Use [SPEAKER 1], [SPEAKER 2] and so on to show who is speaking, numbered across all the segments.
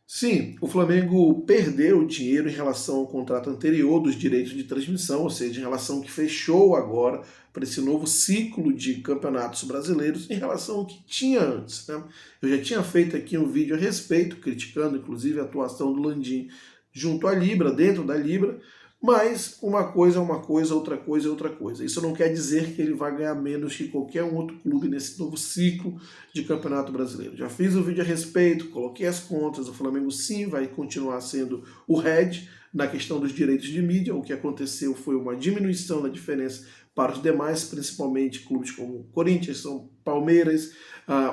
[SPEAKER 1] Sim, o Flamengo perdeu dinheiro em relação ao contrato anterior dos direitos de transmissão, ou seja, em relação ao que fechou agora para esse novo ciclo de campeonatos brasileiros, em relação ao que tinha antes, né? Eu já tinha feito aqui um vídeo a respeito, criticando inclusive a atuação do Landim junto à Libra, dentro da Libra, mas uma coisa é uma coisa, outra coisa é outra coisa. Isso não quer dizer que ele vai ganhar menos que qualquer um outro clube nesse novo ciclo de Campeonato Brasileiro. Já fiz um vídeo a respeito, coloquei as contas, o Flamengo sim vai continuar sendo o head na questão dos direitos de mídia. O que aconteceu foi uma diminuição da diferença para os demais, principalmente clubes como Corinthians, São Palmeiras.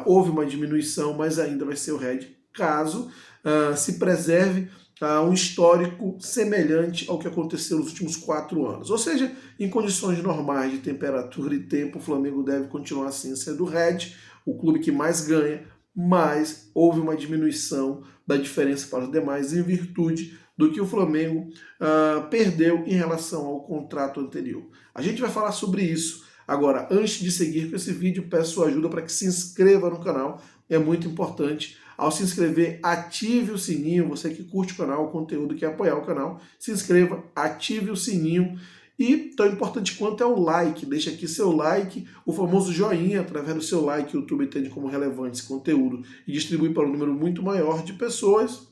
[SPEAKER 1] Houve uma diminuição, mas ainda vai ser o head caso se preserve um histórico semelhante ao que aconteceu nos últimos 4 anos. Ou seja, em condições normais de temperatura e tempo, o Flamengo deve continuar assim sendo o head, o clube que mais ganha, mas houve uma diminuição da diferença para os demais em virtude do que o Flamengo perdeu em relação ao contrato anterior. A gente vai falar sobre isso. Agora, antes de seguir com esse vídeo, peço sua ajuda para que se inscreva no canal, é muito importante. Ao se inscrever, ative o sininho, você que curte o canal, o conteúdo, quer apoiar o canal, se inscreva, ative o sininho. E tão importante quanto é o like, deixa aqui seu like, o famoso joinha, através do seu like o YouTube entende como relevante esse conteúdo e distribui para um número muito maior de pessoas.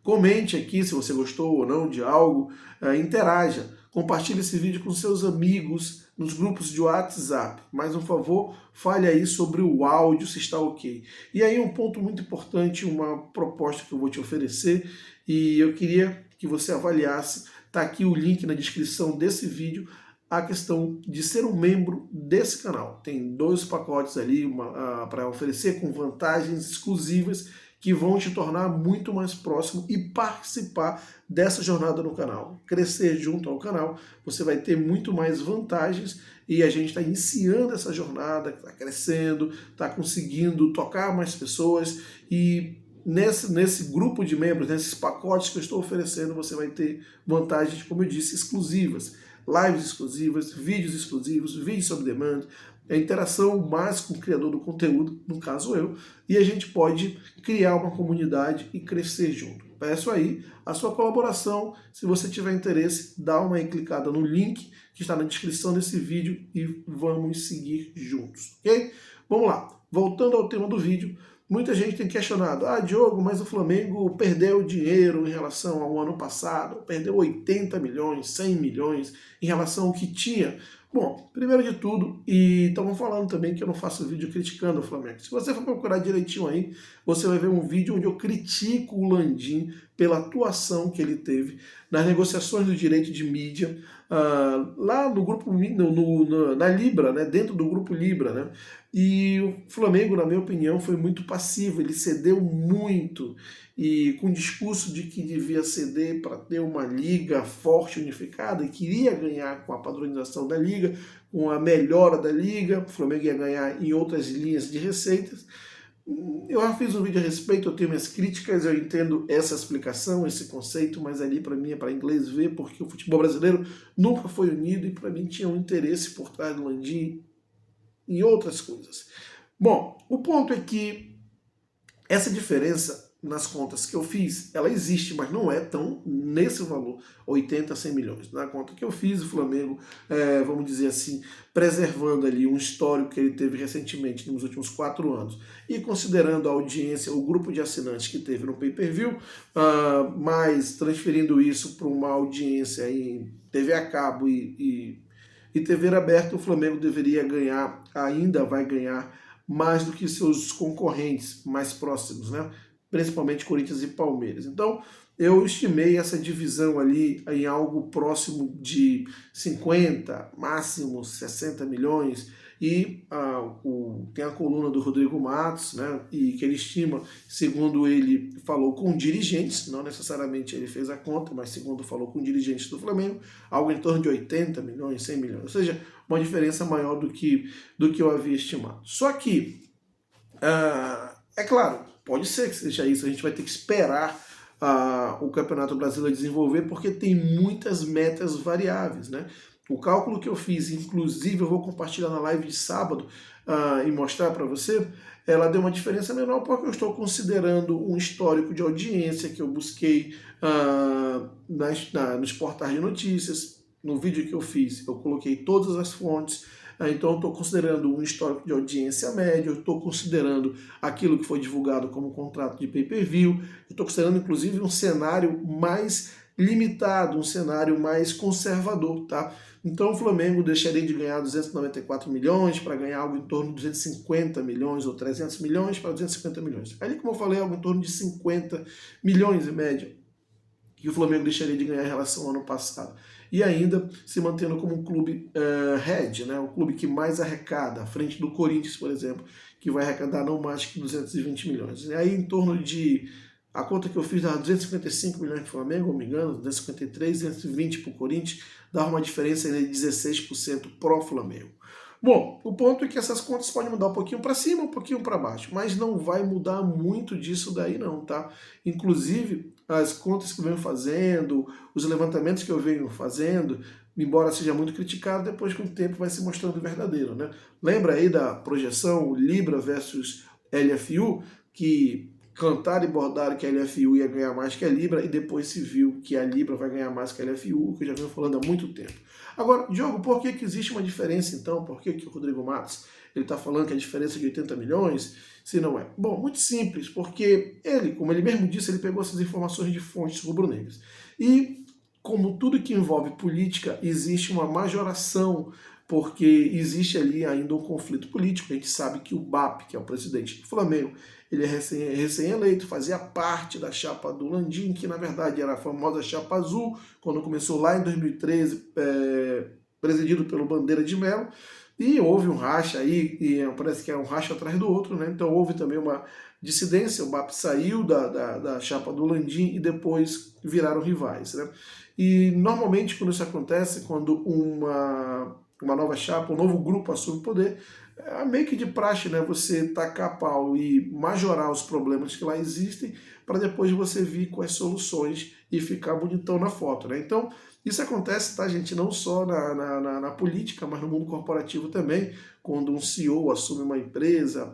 [SPEAKER 1] Comente aqui se você gostou ou não de algo, interaja, compartilhe esse vídeo com seus amigos nos grupos de WhatsApp. Mais um favor, fale aí sobre o áudio, se está ok. E aí um ponto muito importante, uma proposta que eu vou te oferecer e eu queria que você avaliasse, está aqui o link na descrição desse vídeo, a questão de ser um membro desse canal. Tem 2 pacotes ali para oferecer com vantagens exclusivas que vão te tornar muito mais próximo e participar dessa jornada no canal. Crescer junto ao canal, você vai ter muito mais vantagens e a gente está iniciando essa jornada, está crescendo, está conseguindo tocar mais pessoas e nesse grupo de membros, nesses pacotes que eu estou oferecendo, você vai ter vantagens, como eu disse, exclusivas. Lives exclusivas, vídeos exclusivos, vídeos sob demanda, a interação mais com o criador do conteúdo, no caso eu, e a gente pode criar uma comunidade e crescer junto. Peço aí a sua colaboração, se você tiver interesse, dá uma clicada no link que está na descrição desse vídeo e vamos seguir juntos, ok? Vamos lá, voltando ao tema do vídeo, muita gente tem questionado, Diogo, mas o Flamengo perdeu dinheiro em relação ao ano passado, perdeu 80 milhões, 100 milhões em relação ao que tinha. Bom, primeiro de tudo, e estamos falando também que eu não faço vídeo criticando o Flamengo. Se você for procurar direitinho aí, você vai ver um vídeo onde eu critico o Landim pela atuação que ele teve nas negociações do direito de mídia, lá no grupo, na Libra, né, dentro do grupo Libra, né? E o Flamengo, na minha opinião, foi muito passivo, ele cedeu muito, e com o discurso de que devia ceder para ter uma liga forte, unificada, e queria ganhar com a padronização da liga, com a melhora da liga, o Flamengo ia ganhar em outras linhas de receitas. Eu já fiz um vídeo a respeito, eu tenho minhas críticas, eu entendo essa explicação, esse conceito, mas ali para mim é para inglês ver, porque o futebol brasileiro nunca foi unido e para mim tinha um interesse por trás do Landim e outras coisas. Bom, o ponto é que essa diferença nas contas que eu fiz, ela existe, mas não é tão nesse valor, 80, 100 milhões. Na conta que eu fiz, o Flamengo, vamos dizer assim, preservando ali um histórico que ele teve recentemente nos últimos 4 anos, e considerando a audiência, o grupo de assinantes que teve no pay-per-view, mas transferindo isso para uma audiência em TV a cabo e TV aberta, o Flamengo deveria ganhar, ainda vai ganhar, mais do que seus concorrentes mais próximos, né? Principalmente Corinthians e Palmeiras. Então, eu estimei essa divisão ali em algo próximo de 50, máximo 60 milhões, e tem a coluna do Rodrigo Matos, né, e que ele estima, segundo ele falou com dirigentes, não necessariamente ele fez a conta, mas segundo falou com dirigentes do Flamengo, algo em torno de 80 milhões, 100 milhões, ou seja, uma diferença maior do que eu havia estimado. Só que, é claro, pode ser que seja isso, a gente vai ter que esperar o Campeonato Brasileiro desenvolver, porque tem muitas metas variáveis, né? O cálculo que eu fiz, inclusive eu vou compartilhar na live de sábado, e mostrar para você, ela deu uma diferença menor porque eu estou considerando um histórico de audiência que eu busquei nos portais de notícias. No vídeo que eu fiz, eu coloquei todas as fontes. Então, eu estou considerando um histórico de audiência média, eu estou considerando aquilo que foi divulgado como contrato de pay-per-view, eu estou considerando, inclusive, um cenário mais limitado, um cenário mais conservador, tá? Então, o Flamengo deixaria de ganhar 294 milhões para ganhar algo em torno de 250 milhões ou 300 milhões para 250 milhões. Ali, como eu falei, algo em torno de 50 milhões em média que o Flamengo deixaria de ganhar em relação ao ano passado. E ainda se mantendo como um clube head, né, o clube que mais arrecada, à frente do Corinthians, por exemplo, que vai arrecadar não mais que 220 milhões. E aí, em torno de, a conta que eu fiz dava 255 milhões para o Flamengo, não me engano, 253, 220 para o Corinthians, dava uma diferença de 16% pro Flamengo. Bom, o ponto é que essas contas podem mudar um pouquinho para cima, um pouquinho para baixo, mas não vai mudar muito disso daí não, tá? Inclusive, as contas que eu venho fazendo, os levantamentos que eu venho fazendo, embora seja muito criticado, depois com o tempo vai se mostrando verdadeiro, né? Lembra aí da projeção Libra versus LFU, que cantaram e bordaram que a LFU ia ganhar mais que a Libra e depois se viu que a Libra vai ganhar mais que a LFU, que eu já venho falando há muito tempo. Agora, Diogo, por que existe uma diferença então? Por que o Rodrigo Matos está falando que a diferença é de 80 milhões, se não é? Bom, muito simples, porque ele, como ele mesmo disse, ele pegou essas informações de fontes rubro-negras. E, como tudo que envolve política, existe uma majoração, porque existe ali ainda um conflito político. A gente sabe que o BAP, que é o presidente do Flamengo, ele é recém-eleito, fazia parte da chapa do Landim, que na verdade era a famosa chapa azul, quando começou lá em 2013, presidido pelo Bandeira de Mello, e houve um racha aí, e parece que é um racha atrás do outro, né? Então houve também uma dissidência, o BAP saiu da chapa do Landim e depois viraram rivais, né? E normalmente quando isso acontece, quando uma nova chapa, um novo grupo assume o poder, é meio que de praxe, né? Você tacar pau e majorar os problemas que lá existem para depois você vir com as soluções e ficar bonitão na foto, né? Então, isso acontece, tá, gente? Não só na política, mas no mundo corporativo também, quando um CEO assume uma empresa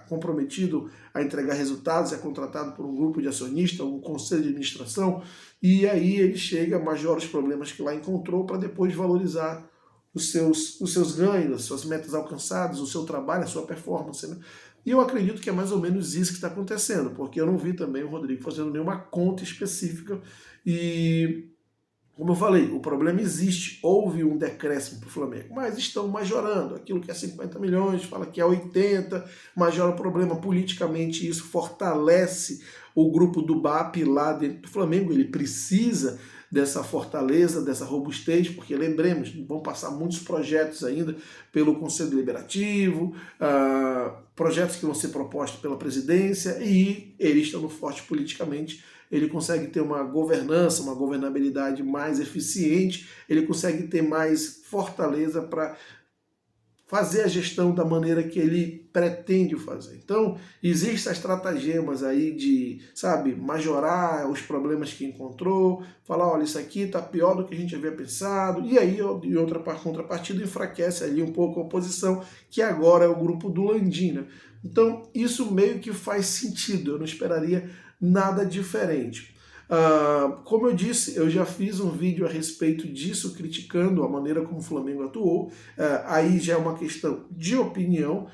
[SPEAKER 1] comprometido a entregar resultados, é contratado por um grupo de acionistas, um conselho de administração, e aí ele chega, majora os problemas que lá encontrou para depois valorizar os seus ganhos, as suas metas alcançadas, o seu trabalho, a sua performance, né? E eu acredito que é mais ou menos isso que está acontecendo, porque eu não vi também o Rodrigo fazendo nenhuma conta específica e, como eu falei, o problema existe, houve um decréscimo para o Flamengo, mas estão majorando, aquilo que é 50 milhões, fala que é 80, majora o problema politicamente, isso fortalece o grupo do BAP lá dentro do Flamengo, ele precisa dessa fortaleza, dessa robustez, porque lembremos, vão passar muitos projetos ainda pelo Conselho Deliberativo, projetos que vão ser propostos pela presidência, e ele estando forte politicamente, ele consegue ter uma governança, uma governabilidade mais eficiente, ele consegue ter mais fortaleza para fazer a gestão da maneira que ele pretende fazer. Então, existem essas estratagemas aí de, sabe, majorar os problemas que encontrou, falar, olha, isso aqui está pior do que a gente havia pensado, e aí, de outra contrapartida, enfraquece ali um pouco a oposição, que agora é o grupo do Landim, né? Então, isso meio que faz sentido, eu não esperaria nada diferente. Como eu disse, eu já fiz um vídeo a respeito disso, criticando a maneira como o Flamengo atuou. Aí já é uma questão de opinião.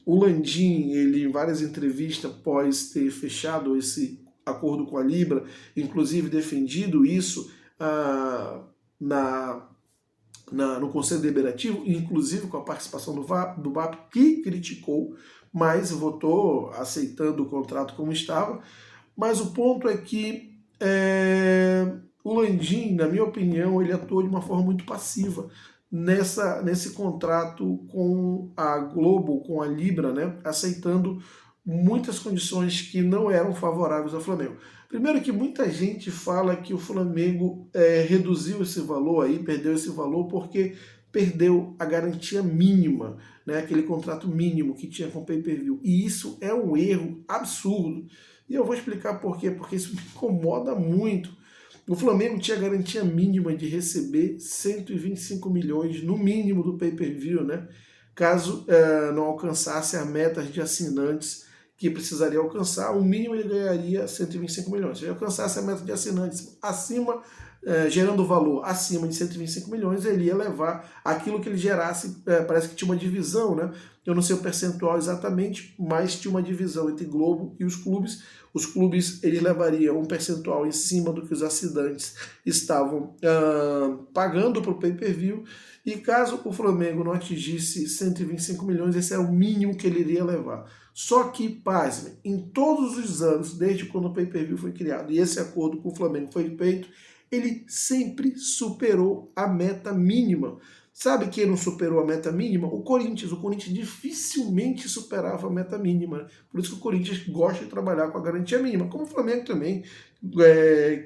[SPEAKER 1] O Landim, ele em várias entrevistas, após ter fechado esse acordo com a Libra, inclusive defendido isso no Conselho Deliberativo, inclusive com a participação do BAP, que criticou, mas votou aceitando o contrato como estava. Mas o ponto é que o Landim, na minha opinião, ele atuou de uma forma muito passiva nesse contrato com a Globo, com a Libra, né, aceitando muitas condições que não eram favoráveis ao Flamengo. Primeiro que muita gente fala que o Flamengo reduziu esse valor aí, perdeu esse valor porque perdeu a garantia mínima, né, aquele contrato mínimo que tinha com o pay-per-view. E isso é um erro absurdo. E eu vou explicar por quê, porque isso me incomoda muito. O Flamengo tinha garantia mínima de receber 125 milhões no mínimo do pay-per-view, né? caso não alcançasse a meta de assinantes que precisaria alcançar, o mínimo ele ganharia 125 milhões. Se ele alcançasse a meta de assinantes acima, gerando valor acima de 125 milhões, ele ia levar aquilo que ele gerasse, parece que tinha uma divisão, né? Eu não sei o percentual exatamente, mas tinha uma divisão entre Globo e os clubes. Os clubes eles levariam um percentual em cima do que os assinantes estavam pagando para o pay-per-view, e caso o Flamengo não atingisse 125 milhões, esse é o mínimo que ele iria levar. Só que, pasme, em todos os anos, desde quando o pay-per-view foi criado e esse acordo com o Flamengo foi feito, ele sempre superou a meta mínima. Sabe quem não superou a meta mínima? O Corinthians. O Corinthians dificilmente superava a meta mínima. Por isso que o Corinthians gosta de trabalhar com a garantia mínima. Como o Flamengo também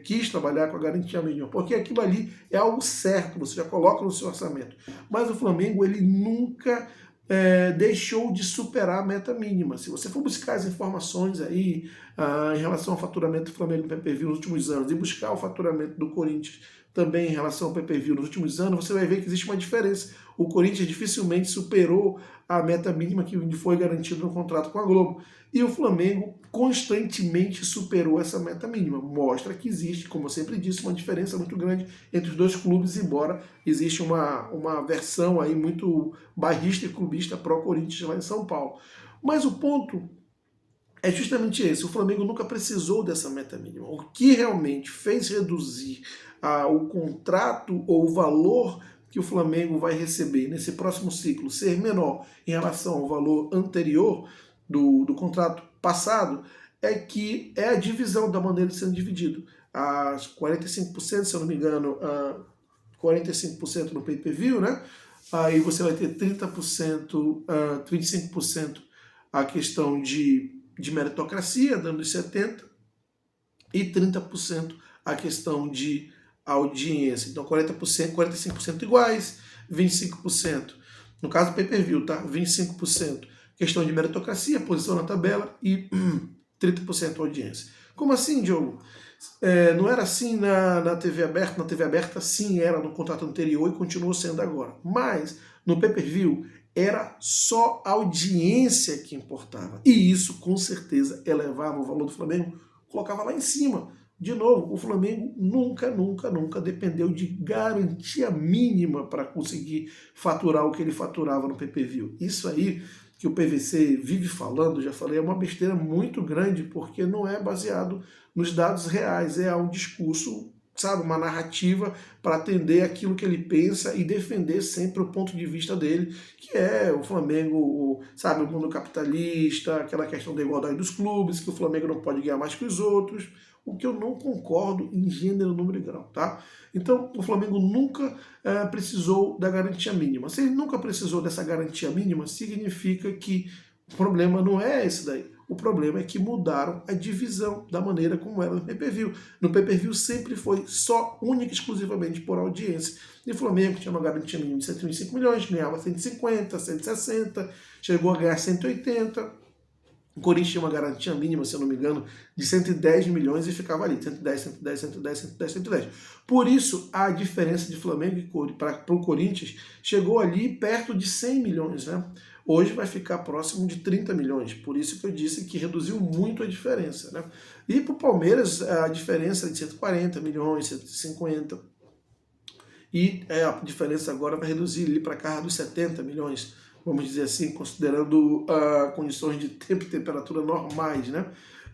[SPEAKER 1] quis trabalhar com a garantia mínima. Porque aquilo ali é algo certo, você já coloca no seu orçamento. Mas o Flamengo, ele nunca deixou de superar a meta mínima. Se você for buscar as informações aí em relação ao faturamento do Flamengo no pay-per-view nos últimos anos e buscar o faturamento do Corinthians também em relação ao pay-per-view nos últimos anos, você vai ver que existe uma diferença. O Corinthians dificilmente superou a meta mínima que foi garantida no contrato com a Globo. E o Flamengo constantemente superou essa meta mínima. Mostra que existe, como eu sempre disse, uma diferença muito grande entre os dois clubes, embora existe uma versão aí muito bairrista e clubista pró-Corinthians lá em São Paulo. Mas o ponto é justamente esse. O Flamengo nunca precisou dessa meta mínima. O que realmente fez reduzir o contrato ou o valor que o Flamengo vai receber nesse próximo ciclo ser menor em relação ao valor anterior do contrato passado é que é a divisão da maneira de sendo dividido. As 45%, se eu não me engano, 45% no pay-per-view, né? Aí você vai ter 30%, 25% a questão de meritocracia, dando os 70%, e 30% a questão de audiência. Então 40%, 45% iguais, 25%, no caso do pay-per-view, tá? 25% questão de meritocracia, posição na tabela, e 30% audiência. Como assim, Diogo? Não era assim na TV aberta? Na TV aberta sim era no contrato anterior e continuou sendo agora. Mas no pay-per-view era só a audiência que importava. E isso com certeza elevava o valor do Flamengo, colocava lá em cima. De novo, o Flamengo nunca dependeu de garantia mínima para conseguir faturar o que ele faturava no pay-per-view. Isso aí que o PVC vive falando, já falei, é uma besteira muito grande, porque não é baseado nos dados reais, é um discurso, sabe, uma narrativa para atender aquilo que ele pensa e defender sempre o ponto de vista dele, que é o Flamengo, sabe, o mundo capitalista, aquela questão da igualdade dos clubes, que o Flamengo não pode ganhar mais que os outros, o que eu não concordo em gênero, número e grau, tá? Então, o Flamengo nunca precisou da garantia mínima. Se ele nunca precisou dessa garantia mínima, significa que o problema não é esse daí. O problema é que mudaram a divisão da maneira como era no pay-per-view. No pay-per-view sempre foi só, única e exclusivamente por audiência. E o Flamengo tinha uma garantia mínima de 125 milhões, ganhava 150, 160, chegou a ganhar 180. O Corinthians tinha uma garantia mínima, se eu não me engano, de 110 milhões e ficava ali, 110, 110, 110, 110, 110. Por isso, a diferença de Flamengo para o Corinthians chegou ali perto de 100 milhões, né? Hoje vai ficar próximo de 30 milhões, por isso que eu disse que reduziu muito a diferença, né? E para o Palmeiras, a diferença é de 140 milhões, 150. E a diferença agora vai reduzir ali para cá dos 70 milhões. Vamos dizer assim, considerando condições de tempo e temperatura normais, né?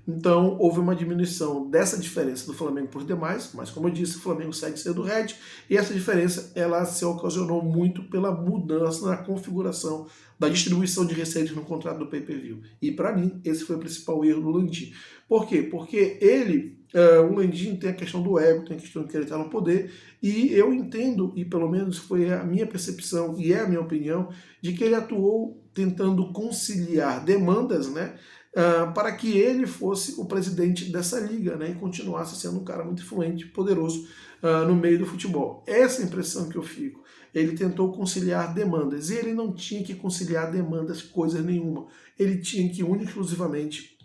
[SPEAKER 1] Então, houve uma diminuição dessa diferença do Flamengo por demais, mas como eu disse, o Flamengo segue sendo red, e essa diferença ela se ocasionou muito pela mudança na configuração da distribuição de receitas no contrato do pay-per-view. E para mim, esse foi o principal erro do Landim. Por quê? Porque o Landim tem a questão do ego, tem a questão de que ele está no poder, e eu entendo, e pelo menos foi a minha percepção e é a minha opinião, de que ele atuou tentando conciliar demandas, né, para que ele fosse o presidente dessa liga, né, e continuasse sendo um cara muito influente, poderoso no meio do futebol. Essa é a impressão que eu fico. Ele tentou conciliar demandas, e ele não tinha que conciliar demandas coisa nenhuma. Ele tinha que, única e exclusivamente,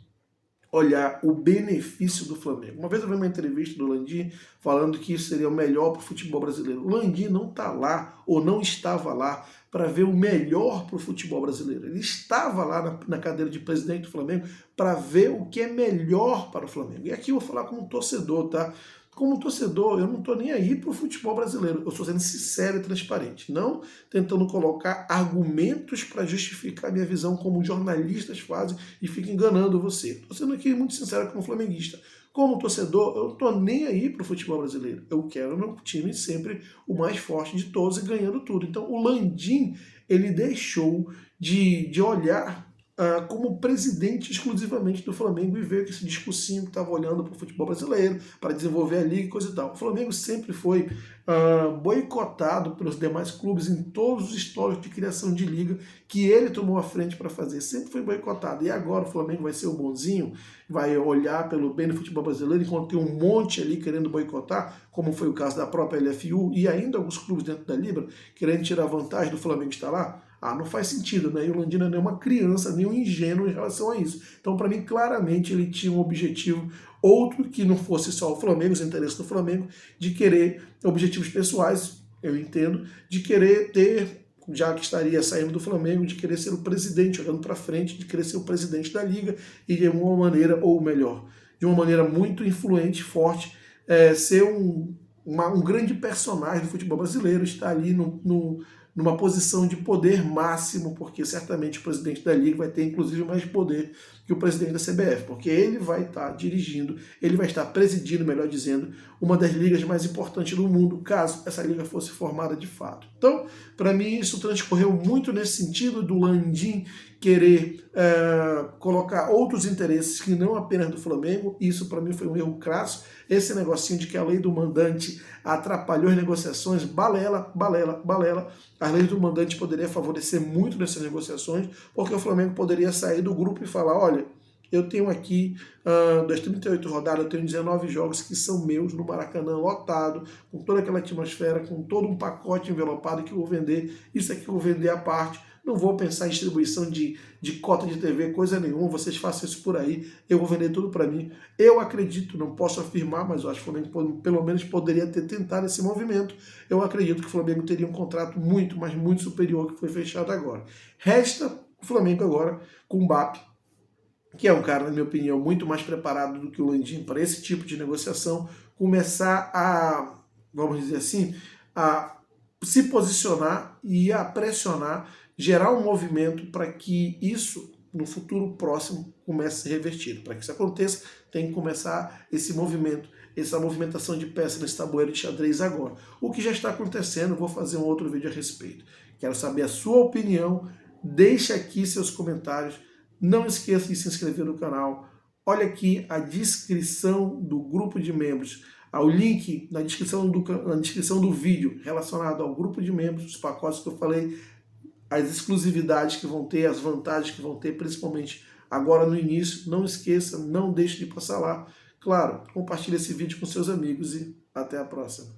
[SPEAKER 1] olhar o benefício do Flamengo. Uma vez eu vi uma entrevista do Landim falando que isso seria o melhor para o futebol brasileiro. O Landim não está lá, ou não estava lá, para ver o melhor para o futebol brasileiro. Ele estava lá na cadeira de presidente do Flamengo para ver o que é melhor para o Flamengo. E aqui eu vou falar como torcedor, tá? Como torcedor, eu não estou nem aí para o futebol brasileiro. Eu estou sendo sincero e transparente, não tentando colocar argumentos para justificar minha visão como jornalistas fazem e ficam enganando você. Estou sendo aqui muito sincero como flamenguista. Como torcedor, eu não estou nem aí para o futebol brasileiro. Eu quero o meu time sempre o mais forte de todos e ganhando tudo. Então o Landim, ele deixou de olhar como presidente exclusivamente do Flamengo e ver que esse discursinho que estava olhando para o futebol brasileiro, para desenvolver a liga e coisa e tal. O Flamengo sempre foi boicotado pelos demais clubes em todos os históricos de criação de liga que ele tomou a frente para fazer. Sempre foi boicotado. E agora o Flamengo vai ser o bonzinho, vai olhar pelo bem do futebol brasileiro, enquanto tem um monte ali querendo boicotar, como foi o caso da própria LFU e ainda alguns clubes dentro da Libra querendo tirar vantagem do Flamengo estar lá. Não faz sentido, né? E o Landim não é uma criança, nem um ingênuo em relação a isso. Então, para mim, claramente, ele tinha um objetivo outro que não fosse só o Flamengo, os interesses do Flamengo, de querer objetivos pessoais, eu entendo, de querer ter, já que estaria saindo do Flamengo, de querer ser o presidente, olhando para frente, de querer ser o presidente da Liga e de uma maneira, ou melhor, de uma maneira muito influente, forte, ser um grande personagem do futebol brasileiro, estar ali numa posição de poder máximo, porque certamente o presidente da Liga vai ter inclusive mais poder que o presidente da CBF, porque ele vai estar dirigindo, ele vai estar presidindo, melhor dizendo, uma das ligas mais importantes do mundo, caso essa liga fosse formada de fato. Então, para mim, isso transcorreu muito nesse sentido do Landim querer colocar outros interesses que não apenas do Flamengo. Isso para mim foi um erro crasso. Esse negocinho de que a lei do mandante atrapalhou as negociações, balela, balela, balela. A lei do mandante poderia favorecer muito nessas negociações, porque o Flamengo poderia sair do grupo e falar, olha, eu tenho aqui, das 38 rodadas, eu tenho 19 jogos que são meus no Maracanã, lotado, com toda aquela atmosfera, com todo um pacote envelopado que eu vou vender, isso aqui eu vou vender à parte, não vou pensar em distribuição de cota de TV, coisa nenhuma, vocês façam isso por aí, eu vou vender tudo para mim. Eu acredito, não posso afirmar, mas eu acho que o Flamengo pelo menos poderia ter tentado esse movimento. Eu acredito que o Flamengo teria um contrato muito, mas muito superior ao que foi fechado agora. Resta o Flamengo agora com o Mbappé, que é um cara, na minha opinião, muito mais preparado do que o Landim para esse tipo de negociação, começar a, vamos dizer assim, a se posicionar e a pressionar, gerar um movimento para que isso, no futuro próximo, comece a ser revertido. Para que isso aconteça, tem que começar esse movimento, essa movimentação de peças nesse tabuleiro de xadrez agora. O que já está acontecendo, vou fazer um outro vídeo a respeito. Quero saber a sua opinião, deixe aqui seus comentários, não esqueça de se inscrever no canal. Olha aqui a descrição do grupo de membros, o link na descrição do vídeo relacionado ao grupo de membros, os pacotes que eu falei, as exclusividades que vão ter, as vantagens que vão ter, principalmente agora no início. Não esqueça, não deixe de passar lá. Claro, compartilhe esse vídeo com seus amigos e até a próxima.